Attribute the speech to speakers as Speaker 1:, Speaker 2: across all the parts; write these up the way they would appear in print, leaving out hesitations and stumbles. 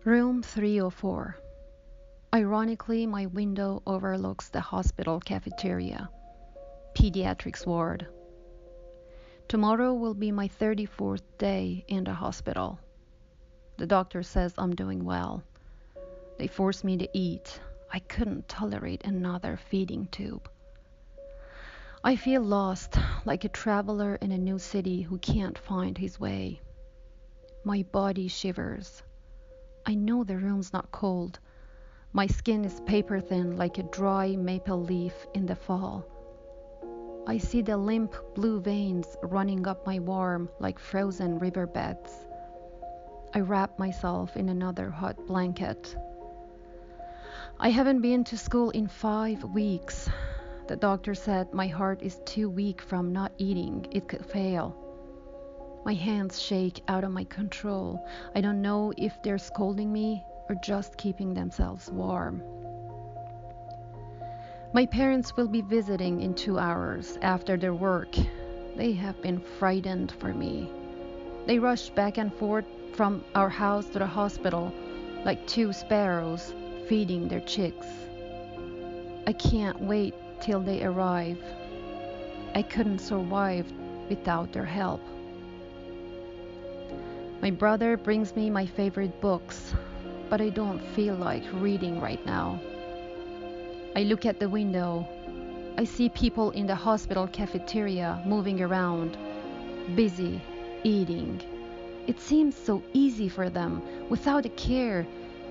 Speaker 1: Room 304. Ironically, my window overlooks the hospital cafeteria, pediatrics ward. Tomorrow will be my 34th day in the hospital. The doctor says I'm doing well. They force me to eat. I couldn't tolerate another feeding tube. I feel lost, like a traveler in a new city who can't find his way. My body shivers. I know the room's not cold. My skin is paper thin like a dry maple leaf in the fall. I see the limp blue veins running up my warm like frozen riverbeds. I wrap myself in another hot blanket. I haven't been to school in 5 weeks. The doctor said my heart is too weak from not eating. It could fail. My hands shake out of my control. I don't know if they're scolding me or just keeping themselves warm. My parents will be visiting in 2 hours after their work. They have been frightened for me. They rush back and forth from our house to the hospital like 2 sparrows feeding their chicks. I can't wait till they arrive. I couldn't survive without their help. My brother brings me my favorite books, but I don't feel like reading right now. I look at the window. I see people in the hospital cafeteria moving around, busy, eating. It seems so easy for them, without a care,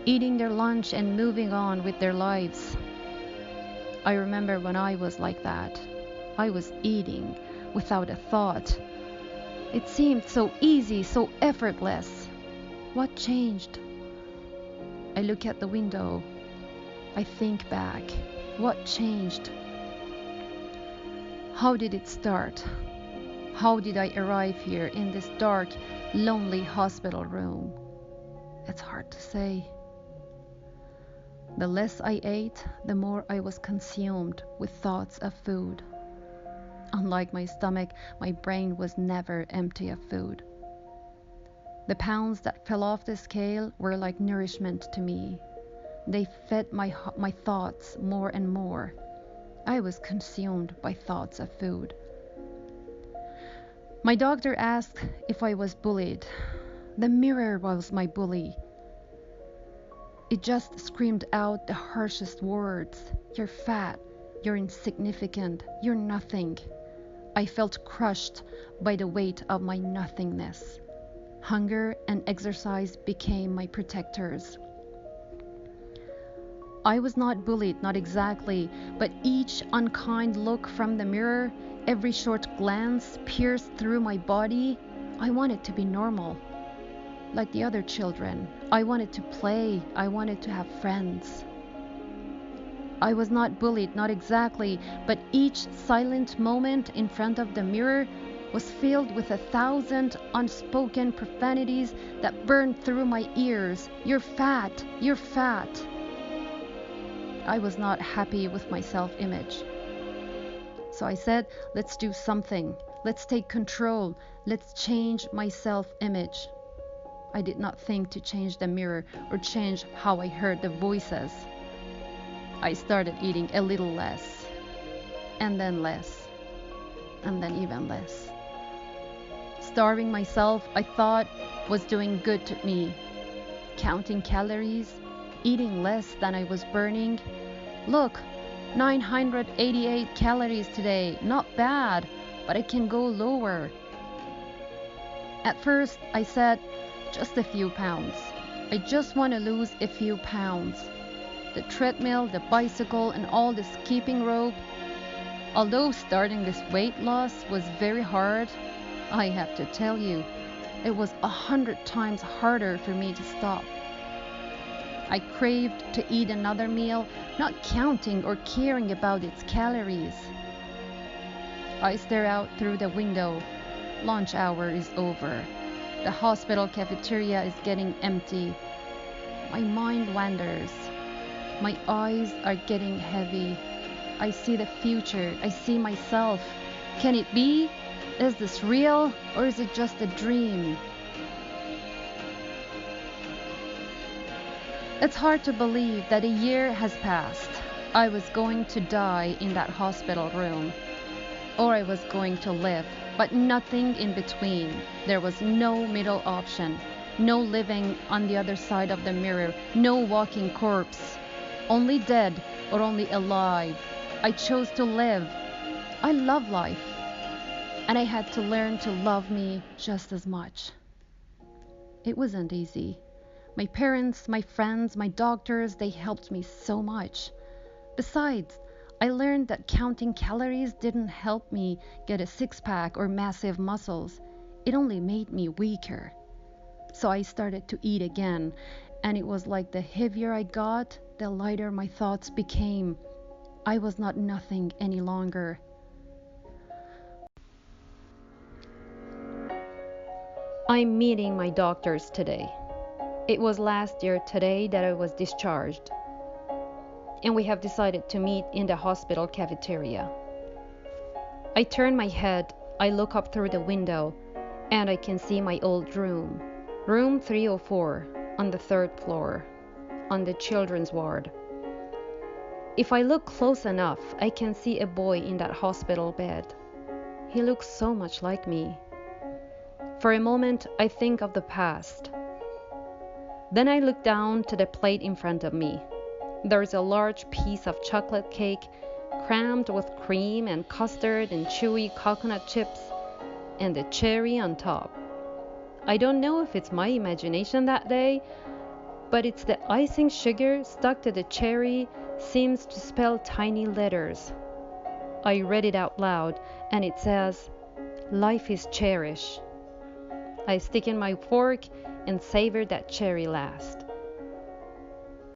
Speaker 1: eating their lunch and moving on with their lives. I remember when I was like that. I was eating without a thought. It seemed so easy, so effortless. What changed? I look at the window. I think back. What changed? How did it start? How did I arrive here in this dark, lonely hospital room? It's hard to say. The less I ate, the more I was consumed with thoughts of food. Unlike my stomach, my brain was never empty of food. The pounds that fell off the scale were like nourishment to me. They fed my thoughts more and more. I was consumed by thoughts of food. My doctor asked if I was bullied. The mirror was my bully. It just screamed out the harshest words. You're fat. You're insignificant. You're nothing. I felt crushed by the weight of my nothingness. Hunger and exercise became my protectors. I was not bullied, not exactly, but each unkind look from the mirror, every short glance pierced through my body. I wanted to be normal, like the other children. I wanted to play. I wanted to have friends. I was not bullied, not exactly, but each silent moment in front of the mirror was filled with 1,000 unspoken profanities that burned through my ears. You're fat. You're fat. I was not happy with my self-image. So I said, let's do something. Let's take control. Let's change my self-image. I did not think to change the mirror or change how I heard the voices. I started eating a little less, and then less, and then even less. Starving myself, I thought, was doing good to me. Counting calories, eating less than I was burning. Look, 988 calories today, not bad, but I can go lower. At first, I said, just a few pounds. I just want to lose a few pounds. The treadmill, the bicycle, and all the skipping rope. Although starting this weight loss was very hard, I have to tell you, it was 100 times harder for me to stop. I craved to eat another meal, not counting or caring about its calories. I stare out through the window. Lunch hour is over. The hospital cafeteria is getting empty. My mind wanders. My eyes are getting heavy. I see the future. I see myself. Can it be? Is this real, or is it just a dream? It's hard to believe that a year has passed. I was going to die in that hospital room, or I was going to live, but nothing in between. There was no middle option, no living on the other side of the mirror, no walking corpse, only dead or only alive. I chose to live. I love life, and I had to learn to love me just as much. It wasn't easy. My parents, my friends, my doctors, they helped me so much. Besides, I learned that counting calories didn't help me get a six-pack or massive muscles. It only made me weaker. So I started to eat again, and it was like the heavier I got, the lighter my thoughts became. I was not nothing any longer. I'm meeting my doctors today. It was last year today that I was discharged, and we have decided to meet in the hospital cafeteria. I turn my head, I look up through the window, and I can see my old room, room 304, on the third floor, on the children's ward. If I look close enough, I can see a boy in that hospital bed. He looks so much like me. For a moment, I think of the past. Then I look down to the plate in front of me. There is a large piece of chocolate cake crammed with cream and custard and chewy coconut chips and a cherry on top. I don't know if it's my imagination that day, but it's the icing sugar stuck to the cherry seems to spell tiny letters. I read it out loud, and it says, "Life is cherish." I stick in my fork and savor that cherry last.